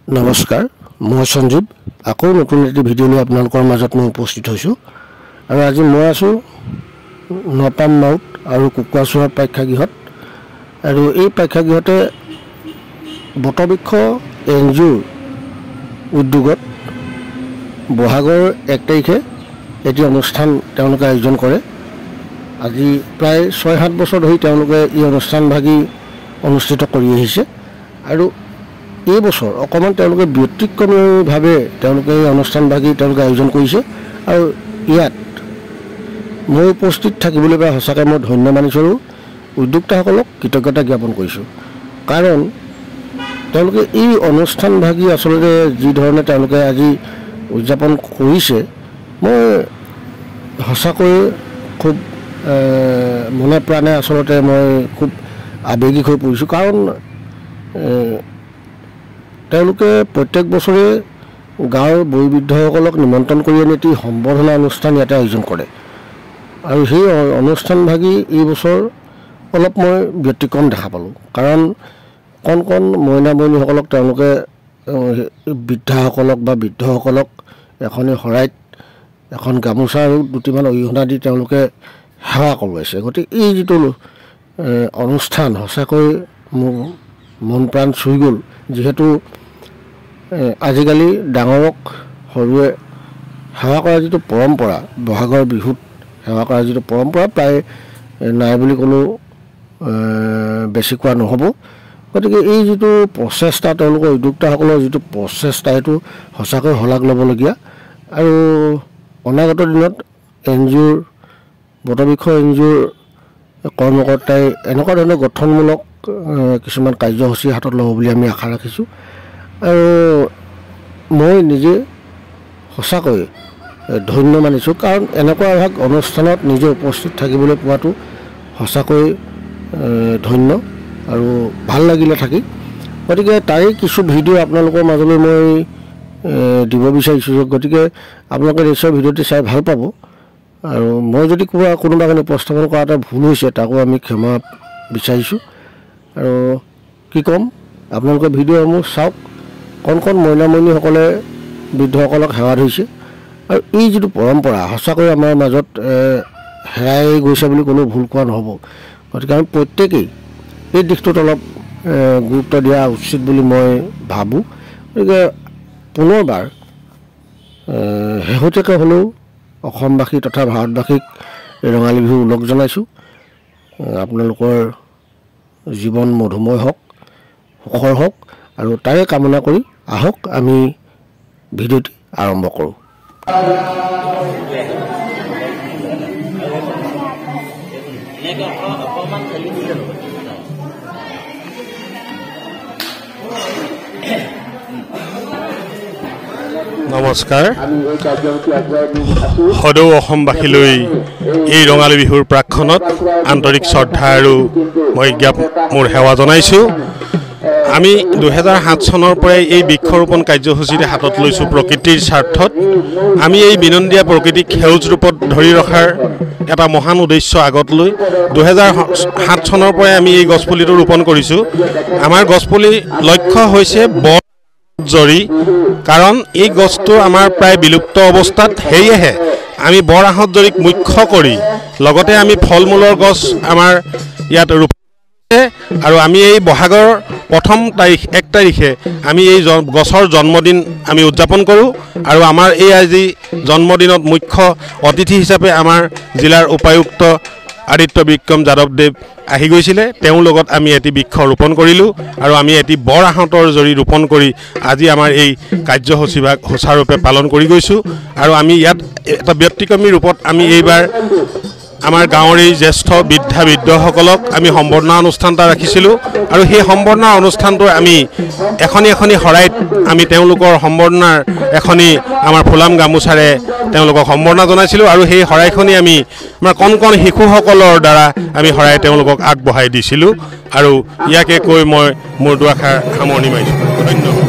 नमस्कार मैं संजीव आको नतुन एटी भिडिओ লৈ আপোনালোকৰ মাজত মই উপস্থিত হৈছো আৰু আজি মই আছো নপাম মাউট আৰু কুকুৱাচুৱাৰ প্ৰেক্ষাগৃহত আৰু এই প্ৰেক্ষাগৃহতে বটবৃক্ষ এনজিঅ উদ্যোগত বহাগৰ 1 তাৰিখে এটি অনুষ্ঠান তেওঁলোকে আয়োজন কৰে আজি প্ৰায় 6-7 বছৰ ধৰি তেওঁলোকে এই অনুষ্ঠান ভাগি অনুষ্ঠিত কৰি আহিছে আৰু এই বছৰ অকমান তেওঁলোকে ব্যতিক্ৰমীভাৱে তেওঁলোকে এই অনুষ্ঠান ভাগি তেওঁলোকে আয়োজন কৰিছে আৰু ইয়াত মই উপস্থিত থাকিবলৈ পাই সঁচাকৈ মই ধন্য মানিছোঁ উদ্যোক্তাসকলক কৃতজ্ঞতা জ্ঞাপন কৰিছোঁ কাৰণ তেওঁলোকে এই অনুষ্ঠান ভাগি আচলতে যি ধৰণে তেওঁলোকে আজি উদযাপন কৰিছে মই সঁচাকৈ খুব মনে প্ৰাণে আচলতে মই খুব আবেগিক হৈ পৰিছোঁ কাৰণ তেওঁলোকে প্ৰত্যেক বছৰে গাঁৱৰ বয়োবৃদ্ধসকলক নিমন্ত্ৰণ কৰি আনি এটি সম্বৰ্ধনা অনুষ্ঠান ইয়াতে আয়োজন কৰে আৰু সেই অনুষ্ঠান ভাগি এই বছৰ অলপ মই ব্যতিক্ৰম দেখা পালোঁ কাৰণ কণ মইনা মইনীসকলক তেওঁলোকে বৃদ্ধাসকলক বা বৃদ্ধসকলক এখনি শৰাইত এখন গামোচা আৰু দুটিমান অৰিহণা দি তেওঁলোকে সেৱা কৰোৱাইছে গতিকে এই যিটো অনুষ্ঠান সঁচাকৈ মোৰ মন প্ৰাণ চুই গ'ল যেহেতু আজিকালি ডাঙৰক সৰুৱে সেৱা কৰা যিটো পৰম্পৰা বহাগৰ বিহুত সেৱা কৰা যিটো পৰম্পৰা প্ৰায় নাই বুলি ক'লেও বেছি কোৱা নহ'ব গতিকে এই যিটো প্ৰচেষ্টা তেওঁলোকৰ উদ্যোক্তাসকলৰ যিটো প্ৰচেষ্টা এইটো সঁচাকৈ শলাগ ল'বলগীয়া আৰু অনাগত দিনত এনজিঅ'ৰ বটবৃক্ষ এনজিঅ'ৰ কৰ্মকৰ্তাই এনেকুৱা ধৰণৰ গঠনমূলক কিছুমান কাৰ্যসূচী হাতত ল'ব বুলি আমি আশা ৰাখিছোঁ আৰু মই নিজে সঁচাকৈ ধন্য মানিছোঁ কাৰণ এনেকুৱা এভাগ অনুষ্ঠানত নিজে উপস্থিত থাকিবলৈ পোৱাটো সঁচাকৈ ধন্য আৰু ভাল লাগিলে থাকি গতিকে তাৰে কিছু ভিডিঅ' আপোনালোকৰ মাজলৈ মই দিব বিচাৰিছোঁ গতিকে আপোনালোকে নিশ্চয় ভিডিঅ'টি চাই ভাল পাব আৰু মই যদি কোনোবা কাৰণে উপস্থাপন কৰা এটা ভুল হৈছে তাকো আমি ক্ষমা বিচাৰিছোঁ আৰু কি ক'ম আপোনালোকে ভিডিঅ'সমূহ চাওক কণ মইনা মইনীসকলে বৃদ্ধসকলক সেৱা ধৰিছে আৰু এই যিটো পৰম্পৰা সঁচাকৈ আমাৰ মাজত হেৰাই গৈছে বুলি কোনো ভুল কোৱা নহ'ব গতিকে আমি প্ৰত্যেকেই এই দিশটোত অলপ গুৰুত্ব দিয়া উচিত বুলি মই ভাবোঁ গতিকে পুনৰবাৰ শেহতীয়াকৈ হ'লেও অসমবাসী তথা ভাৰতবাসীক ৰঙালী বিহু ওলগ জনাইছোঁ আপোনালোকৰ জীৱন মধুময় হওক সুখৰ হওক আৰু তাৰে কামনা কৰি আহক আমি ভিডিঅ'টি আৰম্ভ কৰোঁ নমস্কাৰ সদৌ অসমবাসীলৈ এই ৰঙালী বিহুৰ প্ৰাক্ষণত আন্তৰিক শ্ৰদ্ধা আৰু মই মোৰ সেৱা জনাইছোঁ আমি 2007 চনৰ পৰাই এই বৃক্ষৰোপণ কাৰ্যসূচীৰে হাতত লৈছোঁ প্ৰকৃতিৰ স্বাৰ্থত আমি এই বিনন্দীয়া প্ৰকৃতিক সেউজ ৰূপত ধৰি ৰখাৰ এটা মহান উদ্দেশ্য আগত লৈ 2007 চনৰ পৰাই আমি এই গছপুলিটো ৰোপণ কৰিছোঁ আমাৰ গছপুলি লক্ষ্য হৈছে জৰি কাৰণ এই গছটো আমাৰ প্ৰায় বিলুপ্ত অৱস্থাত সেয়েহে আমি বৰ আহতজৰিক মুখ্য কৰি লগতে আমি ফল মূলৰ গছ আমাৰ ইয়াত ৰোপণ আৰু আমি এই বহাগৰ প্ৰথম তাৰিখ 1 তাৰিখে আমি এই গছৰ জন্মদিন আমি উদযাপন কৰোঁ আৰু আমাৰ এই আজি জন্মদিনত মুখ্য অতিথি হিচাপে আমাৰ জিলাৰ উপায়ুক্ত আদিত্য বিক্ৰম যাদৱদেৱ আহি গৈছিলে তেওঁৰ লগত আমি এটি বৃক্ষ ৰোপণ কৰিলোঁ আৰু আমি এটি বৰ আহতৰ জৰি ৰোপণ কৰি আজি আমাৰ এই কাৰ্যসূচী ভাগ সুচাৰুৰূপে পালন কৰি গৈছোঁ আৰু আমি ইয়াত এটা ব্যতিক্ৰমী ৰূপত আমি এইবাৰ আমাৰ গাঁৱৰ এই জ্যেষ্ঠ বৃদ্ধসকলক আমি সম্বৰ্ধনা অনুষ্ঠান এটা ৰাখিছিলোঁ আৰু সেই সম্বৰ্ধনা অনুষ্ঠানটো আমি এখনি শৰাইত আমি তেওঁলোকৰ সম্বৰ্ধনাৰ এখনি আমাৰ ফুলাম গামোচাৰে তেওঁলোকক সম্বৰ্ধনা জনাইছিলোঁ আৰু সেই শৰাইখনি আমি আমাৰ কণ শিশুসকলৰ দ্বাৰা আমি শৰাই তেওঁলোকক আগবঢ়াই দিছিলোঁ আৰু ইয়াকে কৈ মই মোৰ দুআষাৰ সামৰণি মাৰিছোঁ ধন্যবাদ